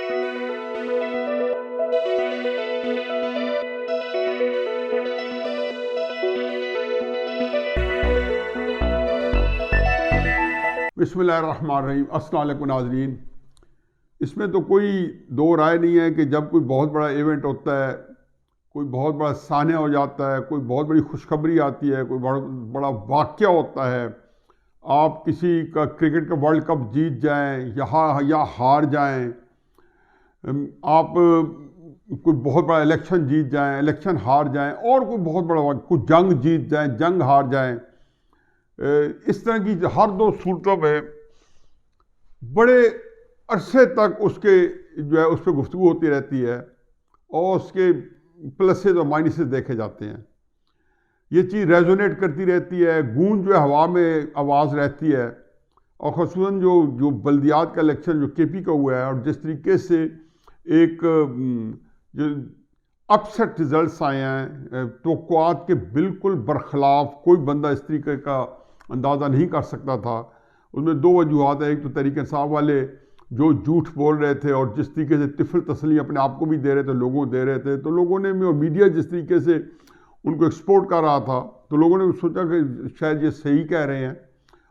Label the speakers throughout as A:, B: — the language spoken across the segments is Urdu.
A: بسم اللہ الرحمن الرحیم۔ السلام علیکم ناظرین۔ اس میں تو کوئی دو رائے نہیں ہے کہ جب کوئی بہت بڑا ایونٹ ہوتا ہے، کوئی بہت بڑا سانحہ ہو جاتا ہے، کوئی بہت بڑی خوشخبری آتی ہے، کوئی بڑا واقعہ ہوتا ہے، آپ کسی کا کرکٹ کا ورلڈ کپ جیت جائیں یا ہار جائیں، آپ کوئی بہت بڑا الیکشن جیت جائیں، الیکشن ہار جائیں، اور کوئی بہت بڑا کوئی جنگ جیت جائیں، جنگ ہار جائیں، اس طرح کی ہر دو صورتوں میں بڑے عرصے تک اس پہ گفتگو ہوتی رہتی ہے اور اس کے پلسز اور مائنسز دیکھے جاتے ہیں۔ یہ چیز ریزونیٹ کرتی رہتی ہے، گونج ہوا میں آواز رہتی ہے، اور خصوصاً جو بلدیات کا الیکشن جو کے پی کا ہوا ہے، اور جس طریقے سے ایک جو اپسٹ رزلٹس آئے ہیں، توقعات کے بالکل برخلاف، کوئی بندہ اس طریقے کا اندازہ نہیں کر سکتا تھا۔ اس میں دو وجوہات ہیں، ایک تو تحریک انصاف والے جو جھوٹ بول رہے تھے اور جس طریقے سے طفل تسلی اپنے آپ کو بھی دے رہے تھے، لوگوں کو دے رہے تھے، تو لوگوں نے اور میڈیا جس طریقے سے ان کو ایکسپورٹ کر رہا تھا، تو لوگوں نے سوچا کہ شاید یہ صحیح کہہ رہے ہیں،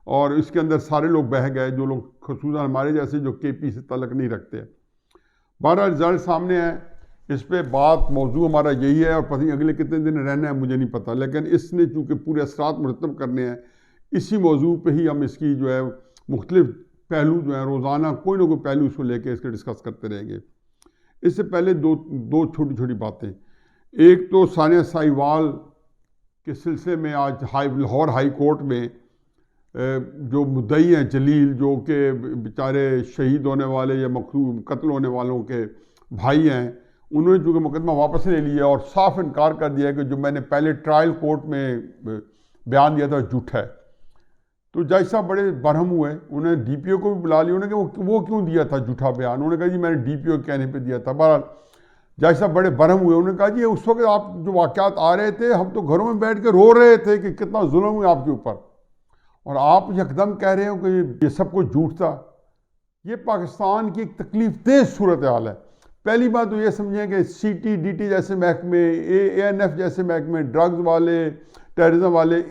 A: اور اس کے اندر سارے لوگ بہہ گئے، جو لوگ خصوصاً ہمارے جیسے جو کے پی سے تعلق نہیں رکھتے۔ 12 رزلٹ سامنے ہے، اس پہ موضوع ہمارا یہی ہے، اور پتہ نہیں اگلے کتنے دن رہنا ہے مجھے نہیں پتہ، لیکن اس نے چونکہ پورے اثرات مرتب کرنے ہیں، اسی موضوع پہ ہی ہم اس کی مختلف پہلو روزانہ کوئی نہ کوئی پہلو اس کو لے کے اس کے ڈسکس کرتے رہیں گے۔ اس سے پہلے دو چھوٹی چھوٹی باتیں۔ ایک تو ثانیہ ساہیوال کے سلسلے میں آج لاہور ہائی کورٹ میں جو مدعی ہیں جلیل، جو کہ بیچارے شہید ہونے والے یا قتل ہونے والوں کے بھائی ہیں، انہوں نے چونکہ مقدمہ واپس لے لیا اور صاف انکار کر دیا کہ جو میں نے پہلے ٹرائل کورٹ میں بیان دیا تھا جھوٹا ہے۔ تو جج صاحب بڑے برہم ہوئے، انہوں نے ڈی پی او کو بھی بلا لیا، انہوں نے کہ وہ کیوں دیا تھا جھوٹا بیان، انہوں نے کہا جی میں نے ڈی پی او کے کہنے پہ دیا تھا۔ بہرحال جج صاحب بڑے برہم ہوئے، انہوں نے کہا جی اس وقت آپ جو واقعات آ رہے تھے ہم تو گھروں میں بیٹھ کے رو رہے تھے کہ کتنا ظلم ہوئے آپ کے اوپر، اور آپ یکدم کہہ رہے ہو کہ یہ سب کچھ جھوٹ تھا۔ یہ پاکستان کی ایک تکلیف دہ صورتحال ہے۔ پہلی بات تو یہ سمجھیں کہ سی ٹی ڈی ٹی جیسے محکمے، اے این ایف جیسے محکمے، ڈرگز والے، ٹیررزم والے،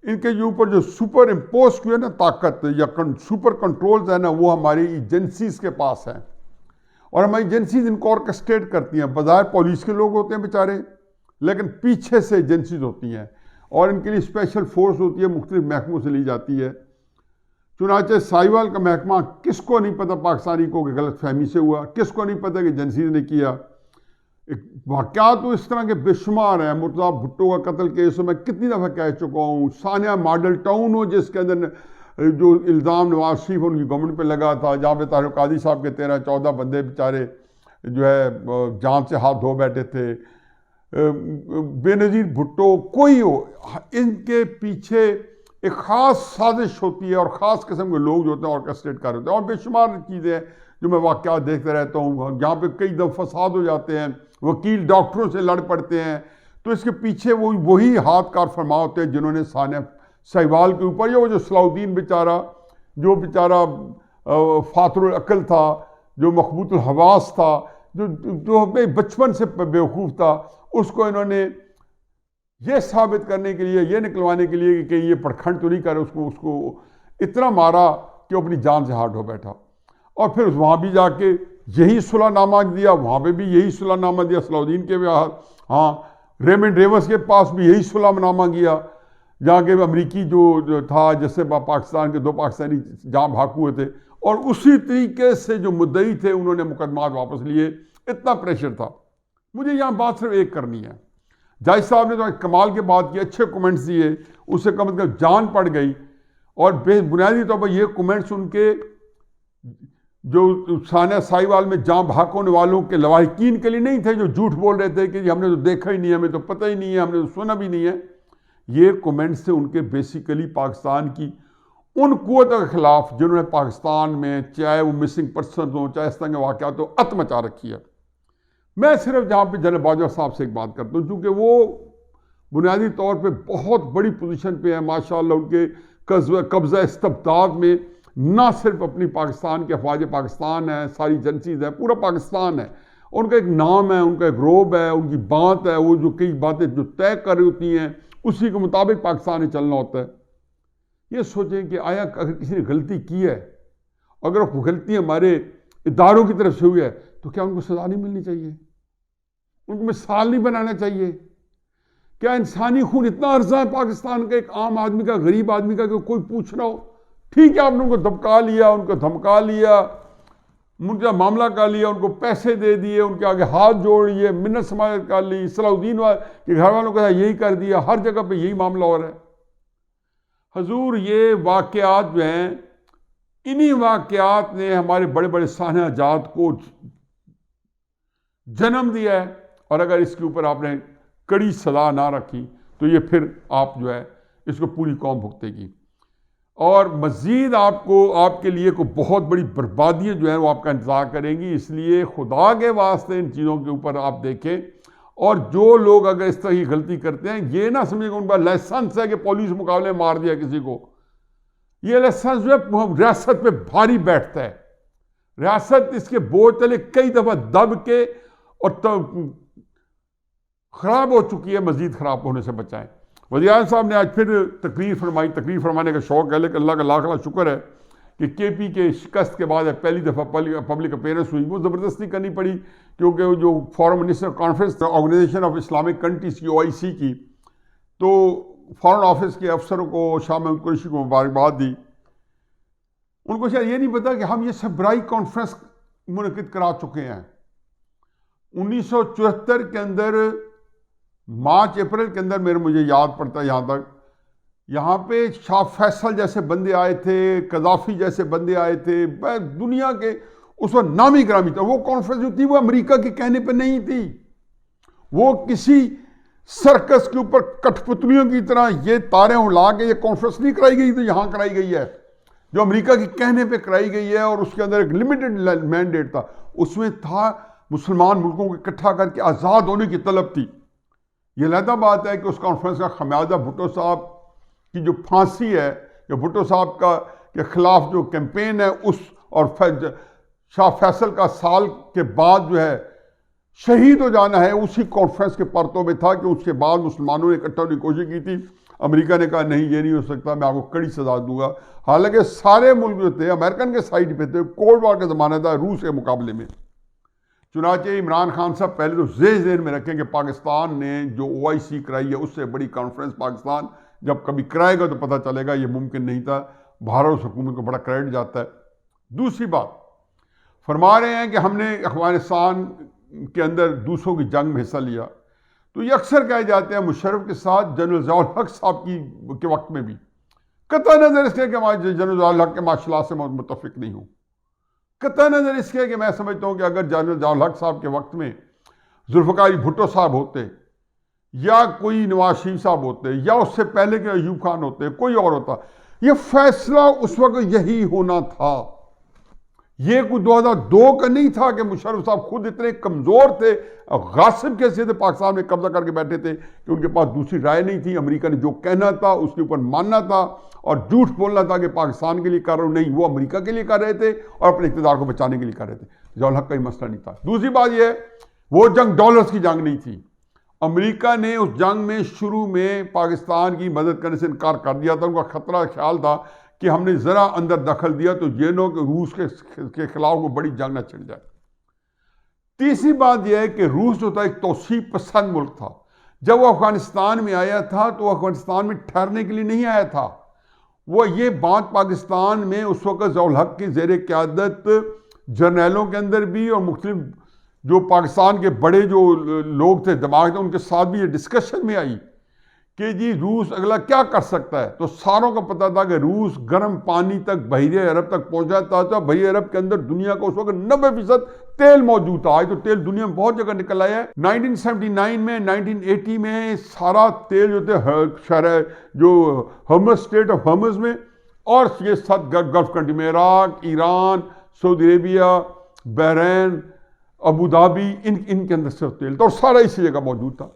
A: ان کے اوپر جو سپر امپوز کی ہے نا طاقت یا سپر کنٹرولز ہے نا، وہ ہماری ایجنسیز کے پاس ہیں، اور ہماری ایجنسیز ان کو آرکسٹریٹ کرتی ہیں۔ بظاہر پولیس کے لوگ ہوتے ہیں بیچارے، لیکن پیچھے سے ایجنسیز ہوتی ہیں، اور ان کے لیے اسپیشل فورس ہوتی ہے، مختلف محکموں سے لی جاتی ہے۔ چنانچہ ساہیوال کا محکمہ کس کو نہیں پتہ پاکستانی کو کہ غلط فہمی سے ہوا، کس کو نہیں پتہ کہ ایجنسیز نے کیا۔ واقعات تو اس طرح کے بے شمار ہیں۔ مرتضیٰ بھٹو کا قتل کیس میں کتنی دفعہ کہہ چکا ہوں، سانحہ ماڈل ٹاؤن ہو جس کے اندر جو الزام نواز شریف ان کی گورنمنٹ پہ لگا تھا، جہاں پہ طاہر القادری صاحب کے 13-14 بندے بیچارے جان سے ہاتھ دھو بیٹھے تھے، بے نظیر بھٹو کوئی ہو، ان کے پیچھے ایک خاص سازش ہوتی ہے اور خاص قسم کے لوگ جو ہوتے ہیں آرکسٹریٹ کر رہے ہوتے ہیں، اور بے شمار چیزیں جو میں واقعات دیکھتے رہتا ہوں جہاں پہ کئی دفعہ فساد ہو جاتے ہیں، وکیل ڈاکٹروں سے لڑ پڑتے ہیں، تو اس کے پیچھے وہی ہاتھ کار فرما ہوتے ہیں جنہوں نے ثانیہ ساہیوال کے اوپر، یا وہ جو صلاح الدین جو بیچارہ فاتر العقل تھا، جو مخبوط الحواس تھا، جو بچپن سے بیوقوف تھا، اس کو انہوں نے یہ ثابت کرنے کے لیے، یہ نکلوانے کے لیے کہ یہ پرکھنڈ تو نہیں کر، اس کو اتنا مارا کہ وہ اپنی جان سے ہاتھ دھو بیٹھا، اور پھر وہاں بھی جا کے یہی صلح نامہ دیا، وہاں پہ بھی یہی صلح نامہ دیا، صلاح الدین کے بھی ریمنڈ ریوس کے پاس بھی یہی صلح نامہ گیا، جہاں کے امریکی جو تھا جس سے پاکستان کے 2 پاکستانی جہاں بھاگ ہوئے تھے، اور اسی طریقے سے جو مدعی تھے انہوں نے مقدمات واپس لیے۔ اتنا پریشر تھا۔ مجھے یہاں بات صرف ایک کرنی ہے، جج صاحب نے تو کمال کے بات کی، اچھے کومنٹس دیے، اس سے کم از کم جان پڑ گئی، اور بنیادی طور پر یہ کومنٹس ان کے جو ثانیہ ساہیوال میں جاں بحق ہونے والوں کے لواحقین کے لیے نہیں تھے، جو جھوٹ بول رہے تھے کہ ہم نے تو دیکھا ہی نہیں ہے، ہمیں تو پتہ ہی نہیں ہے، ہم نے تو سنا بھی نہیں ہے۔ یہ کومنٹس تھے ان کے بیسیکلی پاکستان کی ان قوتوں کے خلاف جنہوں نے پاکستان میں چاہے وہ مسنگ پرسنز ہوں، چاہے اس طرح کے واقعات ہوں، ات مچا رکھی ہے۔ میں صرف جہاں پہ جنرل باجوہ صاحب سے ایک بات کرتا ہوں، چونکہ وہ بنیادی طور پہ بہت بڑی پوزیشن پہ ہیں، ماشاءاللہ ان کے قبضہ استبداد میں نہ صرف اپنی پاکستان کے افواج پاکستان ہے، ساری ایجنسیز ہے، پورا پاکستان ہے، ان کا ایک نام ہے، ان کا ایک روب ہے، ان کی بات ہے، وہ جو کئی باتیں جو طے کر رہی ہوتی ہیں اسی کے مطابق پاکستان میں چلنا ہوتا ہے۔ یہ سوچیں کہ آیا اگر کسی نے غلطی کی ہے، اگر وہ غلطی ہمارے اداروں کی طرف سے ہوئی ہے تو کیا ان کو سزا نہیں ملنی چاہیے؟ ان کو مثال نہیں بنانا چاہیے؟ کیا انسانی خون اتنا عرضہ ہے پاکستان کا، ایک عام آدمی کا، غریب آدمی کا، کہ کوئی پوچھ رہا ہو؟ ٹھیک ہے آپ نے ان کو دبکا لیا، ان کو دھمکا لیا، ان کا معاملہ کر لیا، ان کو پیسے دے دیے، ان کے آگے ہاتھ جوڑ لیے، منت سماجت کر لی، صلاح الدین کے گھر والوں کا یہی کر دیا، ہر جگہ پہ یہی معاملہ ہو رہا ہے۔ حضور یہ واقعات جو ہیں، انہی واقعات نے ہمارے بڑے بڑے سانحہ جات کو جنم دیا ہے، اور اگر اس کے اوپر آپ نے کڑی سزا نہ رکھی تو یہ پھر آپ جو ہے اس کو پوری قوم بھگتے گی، اور مزید آپ کے لیے کو بہت بڑی بربادیاں جو ہیں وہ آپ کا انتظار کریں گی۔ اس لیے خدا کے واسطے ان چیزوں کے اوپر آپ دیکھیں، اور جو لوگ اگر اس طرح کی غلطی کرتے ہیں یہ نہ سمجھیں کہ ان کا لائسنس ہے کہ پولیس مقابلے مار دیا کسی کو۔ یہ لائسنس جو ہے ریاست پہ بھاری بیٹھتا ہے، ریاست اس کے بوجھ تلے کئی دفعہ دب کے اور خراب ہو چکی ہے، مزید خراب ہونے سے بچائیں۔ وزیر اعظم صاحب نے آج پھر تقریر فرمائی، تقریر فرمانے کا شوق ہے، لیکن اللہ کا لاکھ لاکھ شکر ہے کہ کے پی کے شکست کے بعد پہلی دفعہ پبلک اپیئرنس ہوئی، وہ زبردستی کرنی پڑی کیونکہ جو foreign minister conference organisation of Islamic countries کی OIC کی، تو فورن آفس کے افسروں کو شاہ محمود قریشی کو مبارکباد دی۔ ان کو شاید یہ نہیں پتا کہ ہم یہ سبرائی کانفرنس منعقد کرا چکے ہیں 1974 کے اندر، مارچ اپریل کے اندر، مجھے یاد پڑتا ہے یہاں تک، یہاں پہ شاہ فیصل جیسے بندے آئے تھے، قذافی جیسے بندے آئے تھے، دنیا کے اس وقت نامی گرامی تھا۔ وہ کانفرنس جو تھی وہ امریکہ کے کہنے پہ نہیں تھی، وہ کسی سرکس کے اوپر کٹھ پتلیوں کی طرح یہ تاریں اڑا کے یہ کانفرنس نہیں کرائی گئی، تو یہاں کرائی گئی ہے، جو امریکہ کے کہنے پہ کرائی گئی ہے، اور اس کے اندر ایک لمیٹڈ مینڈیٹ تھا، اس میں تھا مسلمان ملکوں کو اکٹھا کر کے آزاد ہونے کی طلب تھی۔ یہ علیحدہ بات ہے کہ اس کانفرنس کا خمیازہ بھٹو صاحب کی جو پھانسی ہے، یا بھٹو صاحب کے خلاف جو کیمپین ہے، اس اور شاہ فیصل کا سال کے بعد جو ہے شہید ہو جانا ہے، اسی کانفرنس کے پرتوں میں تھا کہ اس کے بعد مسلمانوں نے اکٹھا ہونے کی کوشش کی تھی۔ امریکہ نے کہا نہیں یہ نہیں ہو سکتا، میں آپ کو کڑی سزا دوں گا، حالانکہ سارے ملک جو تھے امریکن کے سائڈ پہ تھے، کولڈ وار کا زمانہ تھا روس کے مقابلے میں۔ چنانچہ عمران خان صاحب پہلے تو ذہن میں رکھیں کہ پاکستان نے جو OIC کرائی ہے اس سے بڑی کانفرنس پاکستان جب کبھی کرائے گا تو پتہ چلے گا، یہ ممکن نہیں تھا، بھارت حکومت کو بڑا کریڈٹ جاتا ہے۔ دوسری بات فرما رہے ہیں کہ ہم نے افغانستان کے اندر دوسروں کی جنگ میں حصہ لیا، تو یہ اکثر کہے جاتے ہیں مشرف کے ساتھ جنرل ضیاء الحق صاحب کے وقت میں بھی، قطع نظر اس کے کہ میں جنرل ضیاء الحق کے مارشل آرٹ سے متفق نہیں ہوں، قطع نظر اس کے کہ میں سمجھتا ہوں کہ اگر جنرل ضیاء الحق صاحب کے وقت میں ذوالفقار علی بھٹو صاحب ہوتے، یا کوئی نواز شریف صاحب ہوتے، یا اس سے پہلے کے ایوب خان ہوتے، کوئی اور ہوتا، یہ فیصلہ اس وقت یہی ہونا تھا۔ یہ کوئی 2002 کا نہیں تھا کہ مشرف صاحب خود اتنے کمزور تھے، غاصب کیسے تھے، پاکستان میں قبضہ کر کے بیٹھے تھے کہ ان کے پاس دوسری رائے نہیں تھی، امریکہ نے جو کہنا تھا اس کے اوپر ماننا تھا، اور جھوٹ بولنا تھا کہ پاکستان کے لیے کر رہا ہوں، نہیں، وہ امریکہ کے لیے کر رہے تھے اور اپنے اقتدار کو بچانے کے لیے کر رہے تھے۔ ضیاء الحق کا ہی مسئلہ نہیں تھا۔ دوسری بات یہ ہے وہ جنگ ڈالرز کی جنگ نہیں تھی، امریکہ نے اس جنگ میں شروع میں پاکستان کی مدد کرنے سے انکار کر دیا تھا، ان کا خطرہ خیال تھا کہ ہم نے ذرا اندر دخل دیا تو یہ نو کہ روس کے خلاف وہ بڑی جنگ نہ چھڑ جائے۔ تیسری بات یہ ہے کہ روس جو تھا ایک توسیع پسند ملک تھا، جب وہ افغانستان میں آیا تھا تو وہ افغانستان میں ٹھہرنے کے لیے نہیں آیا تھا، وہ یہ بات پاکستان میں اس وقت ضیاء الحق کی زیر قیادت جرنیلوں کے اندر بھی اور مختلف جو پاکستان کے بڑے جو لوگ تھے دماغ تھے ان کے ساتھ بھی یہ ڈسکشن میں آئی کہ جی روس اگلا کیا کر سکتا ہے، تو ساروں کو پتا تھا کہ روس گرم پانی تک بحیرہ عرب تک پہنچ جاتا تھا، بحیرہ عرب کے اندر دنیا کا اس وقت 90% تیل موجود تھا، آج تو تیل دنیا میں بہت جگہ نکل آیا ہے۔ 1979 میں 1980 میں سارا تیل جو تھے شہر جو ہرمز اسٹیٹ آف ہرمز میں اور یہ ساتھ گلف کنٹری میں عراق، ایران، سعودی عربیہ، بحرین، ابو دھابی، ان کے اندر سے تیل تھا اور سارا اسی جگہ موجود تھا۔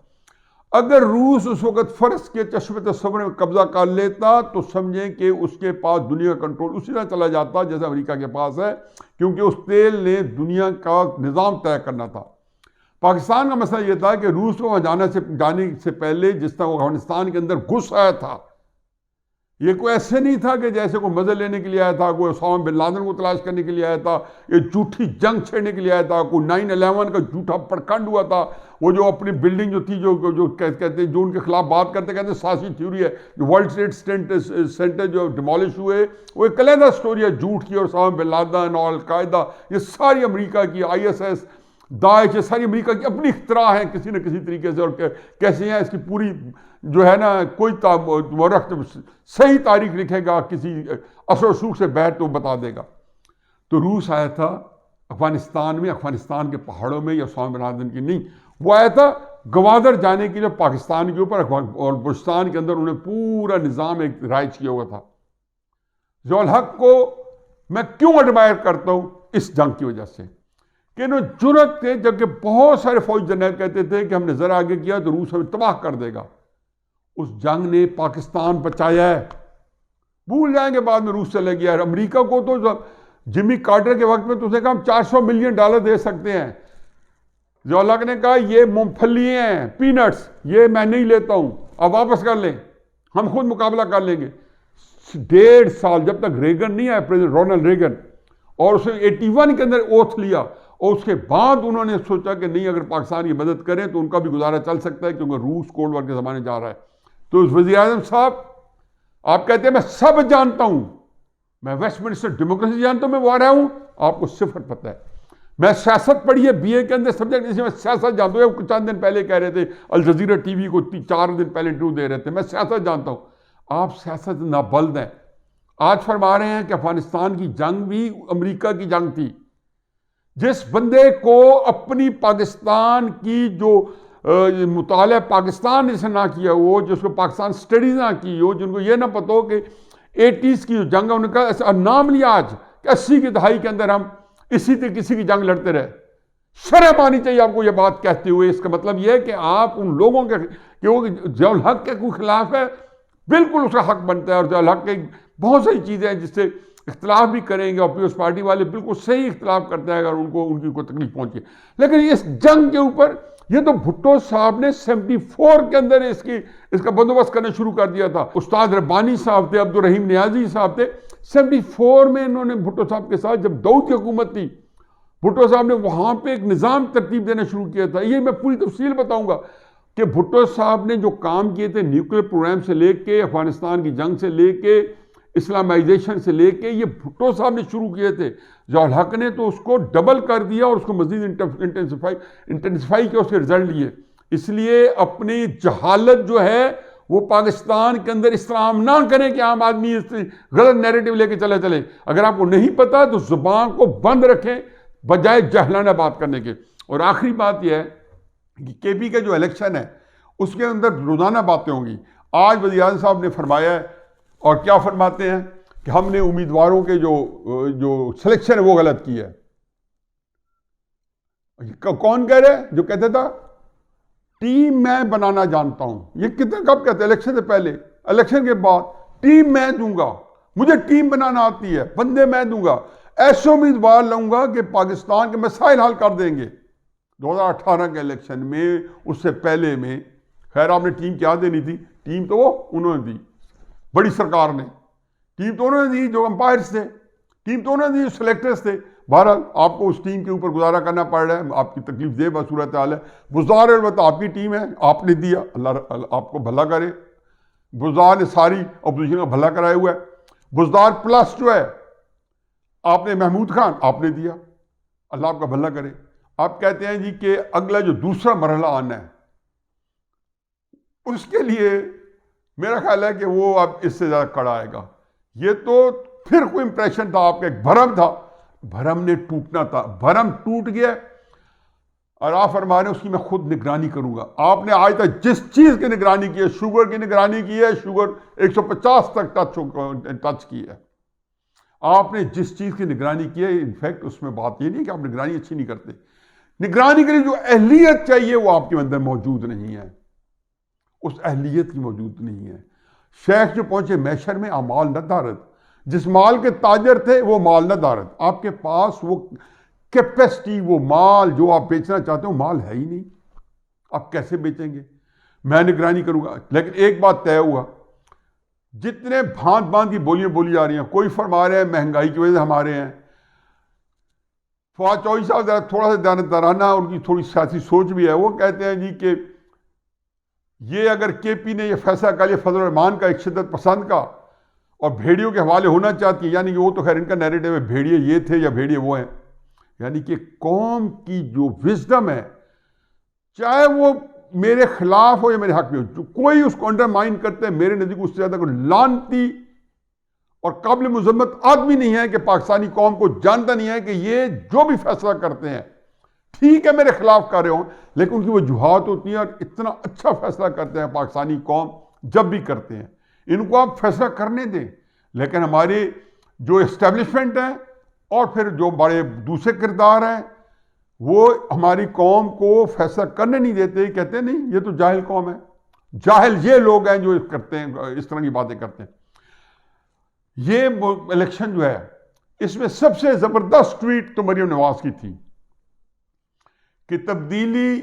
A: اگر روس اس وقت فرض کے چشم تصور میں قبضہ کر لیتا تو سمجھیں کہ اس کے پاس دنیا کا کنٹرول اسی طرح چلا جاتا جیسے امریکہ کے پاس ہے، کیونکہ اس تیل نے دنیا کا نظام طے کرنا تھا۔ پاکستان کا مسئلہ یہ تھا کہ روس کو وہاں جانے سے پہلے جس طرح وہ افغانستان کے اندر گھس آیا تھا، یہ کوئی ایسے نہیں تھا کہ جیسے کوئی مزے لینے کے لیے آیا تھا، کوئی اسامہ بن لادن کو تلاش کرنے کے لیے آیا تھا، یہ جھوٹی جنگ چھیڑنے کے لیے آیا تھا، کوئی 9/11 کا جھوٹا پرکھنڈ ہوا تھا، وہ جو اپنی بلڈنگ جو تھی جو کہتے ہیں جو ان کے خلاف بات کرتے کہتے ہیں سازشی تھیوری ہے، جو ورلڈ ٹریڈ سینٹر جو ڈیمالش ہوئے، وہ ایک علیحدہ سٹوری ہے جھوٹ کی، اور اسامہ بن لادن اور القاعدہ یہ ساری امریکہ کی ISS داعش یہ ساری امریکہ کی اپنی اختراع ہیں کسی نہ کسی طریقے سے، اور کیسے ہیں اس کی پوری جو ہے نا کوئی مورخ صحیح تاریخ لکھے گا کسی اثر و رسوخ سے بہر تو بتا دے گا۔ تو روس آیا تھا افغانستان میں، افغانستان کے پہاڑوں میں، یا اسامہ بن لادن کی نہیں، وہ آیا تھا گوادر جانے کے لیے پاکستان کے اوپر، اور بلوچستان کے اندر انہوں نے پورا نظام ایک رائج کیا ہوا تھا۔ ضیاء الحق کو میں کیوں ایڈمائر کرتا ہوں؟ اس جنگ کی وجہ سے کہ انہوں جرأت تھے، جبکہ بہت سارے فوج جرنیل کہتے تھے کہ ہم نے ذرا آگے کیا تو روس ہمیں تباہ کر دے گا، اس جنگ نے پاکستان بچایا ہے۔ بھول جائیں گے بعد میں روس چلے گیا، امریکہ کو تو جمی کارٹر کے وقت میں تو اسے کہا ہم $400 ملین دے سکتے ہیں، ضیاء الحق نے کہا یہ مونگ پھلی ہیں، پینٹس، یہ میں نہیں لیتا ہوں، آپ واپس کر لیں، ہم خود مقابلہ کر لیں گے۔ 1.5 سال جب تک ریگن نہیں آیا، پریزیڈنٹ رونلڈ ریگن، اور اسے 81 کے اندر اوتھ لیا، اور اس کے بعد انہوں نے سوچا کہ نہیں اگر پاکستان کی مدد کریں تو ان کا بھی گزارا چل سکتا ہے، کیونکہ روس کولڈ وار کے زمانے جا رہا ہے۔ تو اس وزیر اعظم صاحب آپ کہتے ہیں میں سب جانتا ہوں، میں ویسٹ منسٹر ڈیموکریسی جانتا ہوں، میں وہاں رہا ہوں، آپ کو صفر پتہ ہے۔ میں سیاست پڑھی ہے BA کے اندر سبجیکٹ، اسی میں سیاست جانتا ہوں۔ چند دن پہلے کہہ رہے تھے الجزیرہ TV کو 4 دن پہلے انٹرویو دے رہے تھے، میں سیاست جانتا ہوں۔ آپ سیاست نابلد ہیں۔ آج فرما رہے ہیں کہ افغانستان کی جنگ بھی امریکہ کی جنگ تھی۔ جس بندے کو اپنی پاکستان کی جو مطالعہ پاکستان نے نہ کیا ہو، جس کو پاکستان سٹڈیز نہ کی ہو، جن کو یہ نہ پتہ ہو کہ 80s کی جو جنگ ہے، انہوں نے کہا نام لیا آج کہ 80 کی دہائی کے اندر ہم اسی طرح کسی کی جنگ لڑتے رہے۔ شرم آنی چاہیے آپ کو یہ بات کہتے ہوئے۔ اس کا مطلب یہ ہے کہ آپ ان لوگوں کے کہ وہ ضیاء الحق کے کوئی خلاف ہے، بالکل اس کا حق بنتا ہے، اور ضیاء الحق کے بہت ساری چیزیں ہیں جس سے اختلاف بھی کریں گے، اور پیپلز پارٹی والے بالکل صحیح اختلاف کرتے ہیں اگر ان کی کوئی تکلیف پہنچے۔ لیکن اس جنگ کے اوپر یہ تو بھٹو صاحب نے 74 کے اندر اس کا بندوبست کرنا شروع کر دیا تھا۔ استاد ربانی صاحب تھے، عبدالرحیم نیازی صاحب تھے، 74 میں انہوں نے بھٹو صاحب کے ساتھ، جب داؤد کی حکومت تھی، بھٹو صاحب نے وہاں پہ ایک نظام ترتیب دینا شروع کیا تھا۔ یہ میں پوری تفصیل بتاؤں گا کہ بھٹو صاحب نے جو کام کیے تھے نیوکلیر پروگرام سے لے کے، افغانستان کی جنگ سے لے کے، اسلامائزیشن سے لے کے، یہ بھٹو صاحب نے شروع کیے تھے۔ ضیاء الحق نے تو اس کو ڈبل کر دیا اور اس کو مزید انٹینسفائی کیا، اس کے رزلٹ لیے۔ اس لیے اپنی جہالت جو ہے وہ پاکستان کے اندر اسلام نہ کریں کہ عام آدمی اس غلط نیریٹو لے کے چلے۔ اگر آپ کو نہیں پتا تو زبان کو بند رکھیں بجائے جہلانہ بات کرنے کے۔ اور آخری بات یہ ہے کہ KP کا جو الیکشن ہے اس کے اندر روزانہ باتیں ہوں گی۔ آج وزیر اعظم صاحب نے فرمایا ہے، اور کیا فرماتے ہیں کہ ہم نے امیدواروں کے جو سلیکشن ہے وہ غلط کی ہے۔ کون کہہ رہے جو کہتے تھا ٹیم میں بنانا جانتا ہوں؟ یہ کتنے کب کہتے ہیں؟ الیکشن سے پہلے، الیکشن کے بعد ٹیم میں دوں گا، مجھے ٹیم بنانا آتی ہے، بندے میں دوں گا، ایسے امیدوار لاؤں گا کہ پاکستان کے مسائل حل کر دیں گے۔ 2018 کے الیکشن میں، اس سے پہلے میں، خیر آپ نے ٹیم کیا دینی تھی؟ ٹیم تو وہ انہوں نے دی، بڑی سرکار نے۔ ٹیم تو انہوں نے دی جو امپائرز تھے، ٹیم تو انہوں نے دی جو سلیکٹرز تھے۔ بہرحال آپ کو اس ٹیم کے اوپر گزارا کرنا پڑ رہا ہے، آپ کی تکلیف دہ صورتحال ہے۔ بزدار البتہ آپ کی ٹیم ہے، آپ نے دیا، اللہ آپ کو بھلا کرے۔ بزدار نے ساری اپوزیشن کا بھلا کرایا ہوا ہے۔ بزدار پلس جو ہے آپ نے محمود خان آپ نے دیا، اللہ آپ کا بھلا کرے۔ آپ کہتے ہیں جی کہ اگلا جو دوسرا مرحلہ آنا ہے اس کے لیے میرا خیال ہے کہ وہ اب اس سے زیادہ کڑا آئے گا۔ یہ تو پھر کوئی امپریشن تھا آپ کا، ایک بھرم تھا، بھرم نے ٹوٹنا تھا، بھرم ٹوٹ گیا، اور آپ فرما رہے ہیں اس کی میں خود نگرانی کروں گا۔ آپ نے آج تک جس چیز کی نگرانی کی ہے، شوگر کی نگرانی کی ہے، شوگر 150 تک ٹچ کی ہے۔ آپ نے جس چیز کی نگرانی کی ہے، انفیکٹ اس میں بات یہ نہیں کہ آپ نگرانی اچھی نہیں کرتے، نگرانی کے لیے جو اہلیت چاہیے وہ آپ کے اندر موجود نہیں ہے۔ اس اہلیت کی موجود نہیں ہے۔ شیخ جو پہنچے محشر میں اعمال نہ دارت، جس مال کے تاجر تھے وہ مال نہ دارت، آپ کے پاس وہ کیپیسٹی، وہ مال جو آپ بیچنا چاہتے ہو مال ہے ہی نہیں، آپ کیسے بیچیں گے؟ میں نگرانی کروں گا۔ لیکن ایک بات طے ہوا، جتنے بھانت بھانت کی بولیاں بولی جا رہی ہیں، کوئی فرما رہے ہیں مہنگائی کی وجہ سے ہمارے ہیں، فواد چودھری صاحب ذرا تھوڑا سا دیانتدارانہ ان کی تھوڑی سیاسی سوچ بھی ہے، وہ کہتے ہیں جی کہ یہ اگر کے پی نے یہ فیصلہ کر لیا فضل الرحمان کا ایک شدت پسند کا اور بھیڑیوں کے حوالے ہونا چاہتی ہے، یعنی کہ وہ تو خیر ان کا نیریٹو ہے بھیڑیے یہ تھے یا بھیڑیے وہ ہیں، یعنی کہ قوم کی جو وزڈم ہے، چاہے وہ میرے خلاف ہو یا میرے حق میں ہو، کوئی اس کو انڈرمائن کرتے ہیں، میرے نزدیک اس سے زیادہ کوئی لعنتی اور قابل مذمت آدمی نہیں ہے کہ پاکستانی قوم کو جانتا نہیں ہے کہ یہ جو بھی فیصلہ کرتے ہیں ٹھیک ہے میرے خلاف کر رہے ہوں، لیکن ان کی وجوہات ہوتی ہیں اور اتنا اچھا فیصلہ کرتے ہیں پاکستانی قوم جب بھی کرتے ہیں، ان کو آپ فیصلہ کرنے دیں۔ لیکن ہماری جو اسٹیبلشمنٹ ہے اور پھر جو بڑے دوسرے کردار ہیں وہ ہماری قوم کو فیصلہ کرنے نہیں دیتے، کہتے ہیں نہیں یہ تو جاہل قوم ہے، جاہل یہ لوگ ہیں جو کرتے ہیں اس طرح کی باتیں کرتے ہیں۔ یہ الیکشن جو ہے اس میں سب سے زبردست ٹویٹ تو مریم نواز کی تھی کہ تبدیلی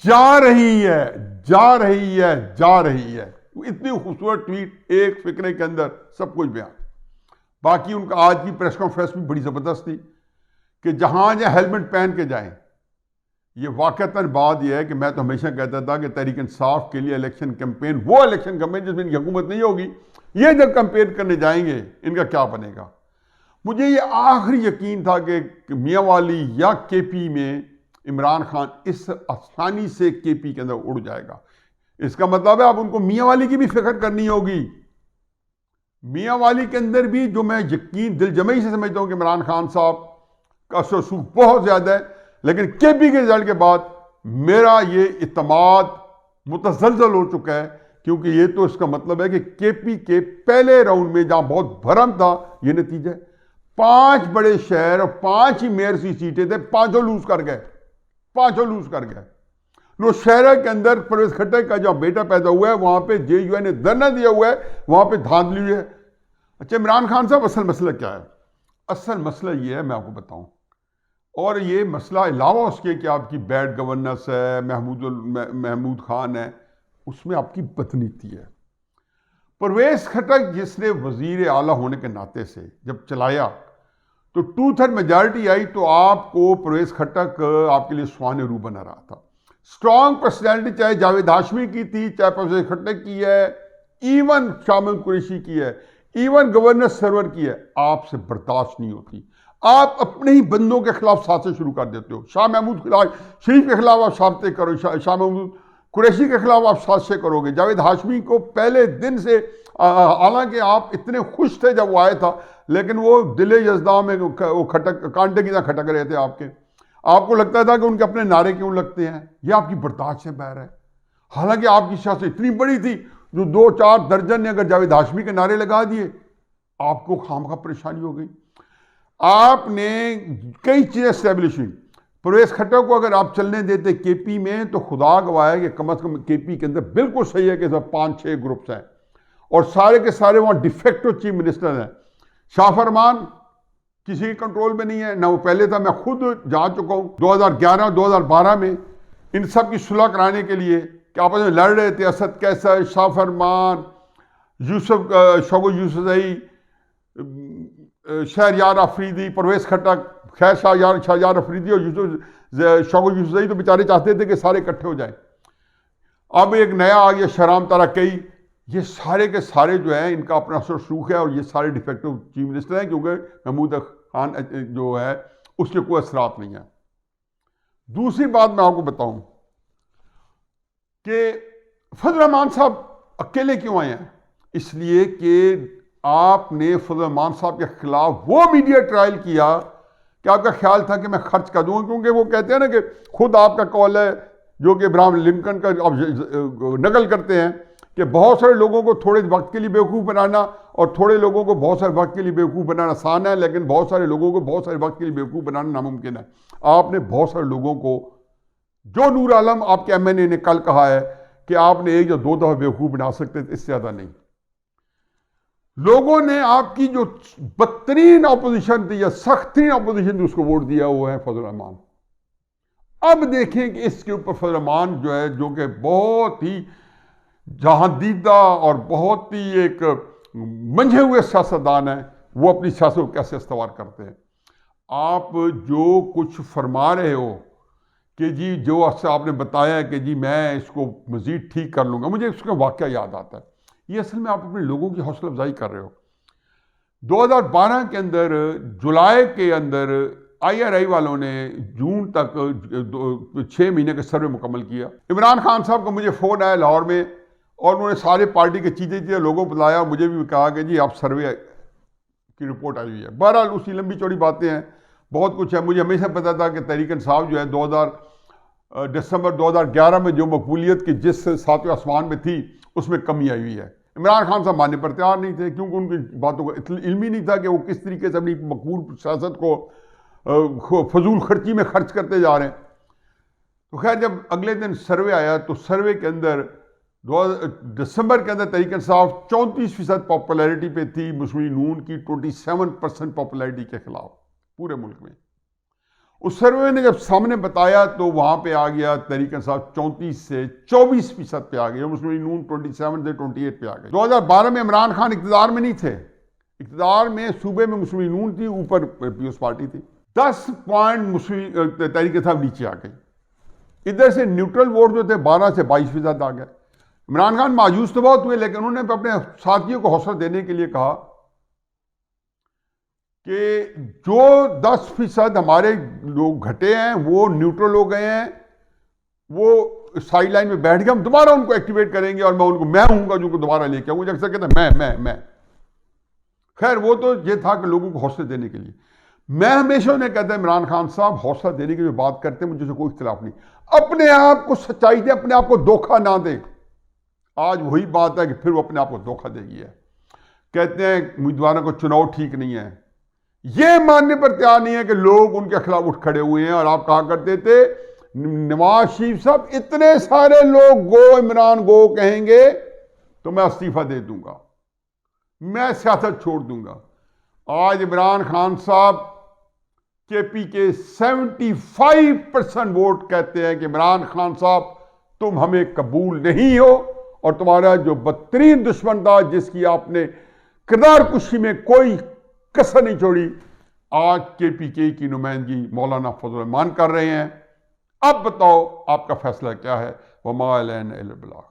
A: جا رہی ہے جا رہی ہے جا رہی ہے، اتنی خوبصورت ٹویٹ ایک فقرے کے اندر سب کچھ بیان۔ باقی ان کا آج کی پریس کانفرنس بھی بڑی زبردست تھی کہ جہاں ہیلمٹ پہن کے جائیں۔ یہ واقعتاً بات یہ ہے کہ میں تو ہمیشہ کہتا تھا کہ تحریک انصاف کے لیے الیکشن کیمپین وہ الیکشن کیمپین جس میں ان کی حکومت نہیں ہوگی، یہ جب کیمپین کرنے جائیں گے ان کا کیا بنے گا۔ مجھے یہ آخری یقین تھا کہ میاں والی یا کے پی میں عمران خان اس آسانی سے کے پی کے اندر اڑ جائے گا۔ اس کا مطلب ہے اب ان کو میاں والی کی بھی فکر کرنی ہوگی۔ میاں والی کے اندر بھی جو میں یقین دل جمعی سے سمجھتا ہوں کہ عمران خان صاحب کا رسوخ بہت زیادہ ہے، لیکن کے پی کے رزلٹ کے بعد میرا یہ اعتماد متزلزل ہو چکا ہے، کیونکہ یہ تو اس کا مطلب ہے کہ کے پی کے پہلے راؤنڈ میں جہاں بہت بھرم تھا یہ نتیجہ ہے، 5 بڑے شہر اور 5 ہی میئر سی سیٹیں تھے، 5 لوز کر گئے، 5 لوز کر گئے۔ نوشہرہ کے اندر پرویز کھٹک کا جو بیٹا پیدا ہوا ہے وہاں پہ جے یو نے دھرنا دیا ہوا ہے، وہاں پہ دھاندلی ہوئی ہے۔ اچھا عمران خان صاحب اصل مسئلہ کیا ہے؟ اصل مسئلہ یہ ہے، میں آپ کو بتاؤں، اور یہ مسئلہ علاوہ اس کے کہ آپ کی بیڈ گورننس ہے، محمود خان ہے، اس میں آپ کی بدنیتی ہے۔ پرویز کھٹک جس نے وزیر اعلیٰ ہونے کے ناطے سے جب چلایا تو 2/3 میجارٹی آئی تو آپ کو پرویز کھٹک آپ کے لیے سوان روح بنا رہا تھا۔ اسٹرانگ پرسنالٹی چاہے جاوید ہاشمی کی تھی، چاہے پرویز کھٹک کی ہے، ایون شاہ محمود قریشی کی ہے، ایون گورنر سرور کی ہے، آپ سے برداشت نہیں ہوتی۔ آپ اپنے ہی بندوں کے خلاف سازشیں شروع کر دیتے ہو۔ شاہ محمود شریف کے خلاف آپ سازشیں کرو، شاہ محمود قریشی کے خلاف آپ سازشیں کرو گے۔ جاوید ہاشمی کو پہلے دن سے، حالانکہ آپ اتنے خوش تھے جب وہ آئے تھا، لیکن وہ دل یزداں میں وہ کانٹے کی طرح کھٹک رہے تھے آپ کے۔ آپ کو لگتا تھا کہ ان کے اپنے نعرے کیوں لگتے ہیں، یہ آپ کی برداشت سے باہر ہے۔ حالانکہ آپ کی سیاست اتنی بڑی تھی، جو 2-4 درجن نے اگر جاوید ہاشمی کے نعرے لگا دیے آپ کو خامخواہ پریشانی ہو گئی۔ آپ نے کئی چیزیں اسٹیبلش ہوئی۔ پرویز کھٹک کو اگر آپ چلنے دیتے کے پی میں تو خدا گواہ ہے کہ کم از کم کے پی کے اندر بالکل صحیح ہے کہ 5-6 گروپس ہیں اور سارے کے سارے وہاں ڈیفیکٹو چیف منسٹر ہیں۔ شاہ فرمان کسی کے کنٹرول میں نہیں ہے، نہ وہ پہلے تھا، میں خود جا چکا ہوں 2011-2012 میں ان سب کی صلح کرانے کے لیے کہ آپس میں لڑ رہے تھے، اسد کیسر، شاہ فرمان، شوکت یوسفزئی، شہریار آفریدی، پرویز کھٹک، خیر شہریار آفریدی اور شوکت یوسفزئی تو بیچارے چاہتے تھے کہ سارے اکٹھے ہو جائیں۔ اب ایک نیا آ گیا شہرام تارکئی، یہ سارے کے سارے جو ہیں ان کا اپنا اثر رسوخ ہے اور یہ سارے ڈیفیکٹو چیف منسٹر ہیں، کیونکہ محمود خان جو ہے اس کے کوئی اثرات نہیں ہیں۔ دوسری بات میں آپ کو بتاؤں کہ فضل الرحمان صاحب اکیلے کیوں آئے ہیں؟ اس لیے کہ آپ نے فضل الرحمان صاحب کے خلاف وہ میڈیا ٹرائل کیا کہ آپ کا خیال تھا کہ میں خرچ کر دوں گا، کیونکہ وہ کہتے ہیں نا کہ خود آپ کا قول ہے جو کہ ابراہم لنکن کا نقل کرتے ہیں کہ بہت سارے لوگوں کو تھوڑے وقت کے لیے بیوقوف بنانا اور تھوڑے لوگوں کو بہت سارے وقت کے لیے بیوقوف بنانا آسان ہے، لیکن بہت سارے لوگوں کو بہت سارے وقت کے لیے بیوقوف بنانا ناممکن ہے۔ آپ نے بہت سارے لوگوں کو، جو نور عالم آپ کے ایم این اے نے کل کہا ہے کہ آپ نے ایک یا دو دفعہ بیوقوف بنا سکتے تھے، اس سے زیادہ نہیں۔ لوگوں نے آپ کی جو بدترین اپوزیشن تھی یا سخت ترین اپوزیشن تھی اس کو ووٹ دیا، وہ ہے فضل الرحمان۔ اب دیکھیں کہ اس کے اوپر فضل الرحمان جو ہے، جو کہ بہت ہی جہاں دیدہ اور بہت ہی ایک منجھے ہوئے سیاستدان ہیں، وہ اپنی سیاست کو کیسے استوار کرتے ہیں۔ آپ جو کچھ فرما رہے ہو کہ جی جو آپ نے بتایا کہ جی میں اس کو مزید ٹھیک کر لوں گا، مجھے اس کا واقعہ یاد آتا ہے۔ یہ اصل میں آپ اپنے لوگوں کی حوصلہ افزائی کر رہے ہو۔ 2012 کے اندر جولائی کے اندر IRI والوں نے جون تک 6 مہینے کا سروے مکمل کیا۔ عمران خان صاحب کو مجھے فون آیا لاہور میں، اور انہوں نے سارے پارٹی کے چیزیں لوگوں کو بتایا، مجھے بھی کہا کہ جی آپ سروے کی رپورٹ آئی ہوئی ہے۔ بہرحال اسی لمبی چوڑی باتیں ہیں، بہت کچھ ہے۔ مجھے ہمیشہ پتا تھا کہ تحریک انصاف جو ہے دسمبر 2011 میں جو مقبولیت کی جس ساتویں آسمان میں تھی، اس میں کمی آئی ہوئی ہے۔ عمران خان صاحب ماننے پر تیار نہیں تھے، کیونکہ ان کی باتوں کا علم ہی نہیں تھا کہ وہ کس طریقے سے اپنی مقبول سیاست کو فضول خرچی میں خرچ کرتے جا رہے ہیں۔ تو خیر جب اگلے دن سروے آیا تو سروے کے اندر دسمبر کے اندر تحریک انصاف 34% پاپولیرٹی پہ تھی، مسلم نون کی 27% پاپولیرٹی کے خلاف پورے ملک میں۔ اس سروے نے جب سامنے بتایا تو وہاں پہ آ گیا تحریک انصاف 34 سے 24% پہ آ گیا، مسلم نون 27 سے 28 پہ آ گئے۔ 2012 میں عمران خان اقتدار میں نہیں تھے، اقتدار میں صوبے میں مسلم نون تھی، اوپر پیپلز پارٹی تھی۔ 10 پوائنٹ مسلم تحریک انصاف نیچے آ گئی۔ ادھر سے نیوٹرل ووٹ جو تھے 12 سے 22% آ گئے۔ عمران خان مایوس تو بہت ہوئے، لیکن انہوں نے اپنے ساتھیوں کو حوصلہ دینے کے لیے کہا کہ جو 10% ہمارے لوگ گھٹے ہیں وہ نیوٹرل ہو گئے ہیں، وہ سائیڈ لائن میں بیٹھ گئے، ہم دوبارہ ان کو ایکٹیویٹ کریں گے اور میں ہوں گا جو کو دوبارہ لے کے آؤں گا۔ اکثر کہتے ہیں میں خیر وہ تو یہ تھا کہ لوگوں کو حوصلہ دینے کے لیے۔ میں ہمیشہ انہیں کہتا ہے عمران خان صاحب حوصلہ دینے کی جو بات کرتے ہیں مجھے سے کوئی اختلاف نہیں، اپنے آپ کو سچائی دیں، اپنے آپ کو دھوکہ نہ دیں۔ آج وہی بات ہے کہ پھر وہ اپنے آپ کو دھوکہ دے گی ہے۔ کہتے ہیں امیدواروں کو چناؤ ٹھیک نہیں ہے، یہ ماننے پر تیار نہیں ہے کہ لوگ ان کے خلاف اٹھ کھڑے ہوئے ہیں۔ اور آپ کہا کرتے تھے نواز شریف صاحب اتنے سارے لوگ گو عمران گو کہیں گے تو میں استعفیٰ دے دوں گا، میں سیاست چھوڑ دوں گا۔ آج عمران خان صاحب KP کے 75% ووٹ کہتے ہیں کہ عمران خان صاحب تم ہمیں قبول نہیں ہو، اور تمہارا جو بدترین دشمن تھا جس کی آپ نے کردار کشی میں کوئی کسر نہیں چھوڑی، آج KPK کی نمائندگی مولانا فضل الرحمان کر رہے ہیں۔ اب بتاؤ آپ کا فیصلہ کیا ہے؟ وما علینا الا البلاغ۔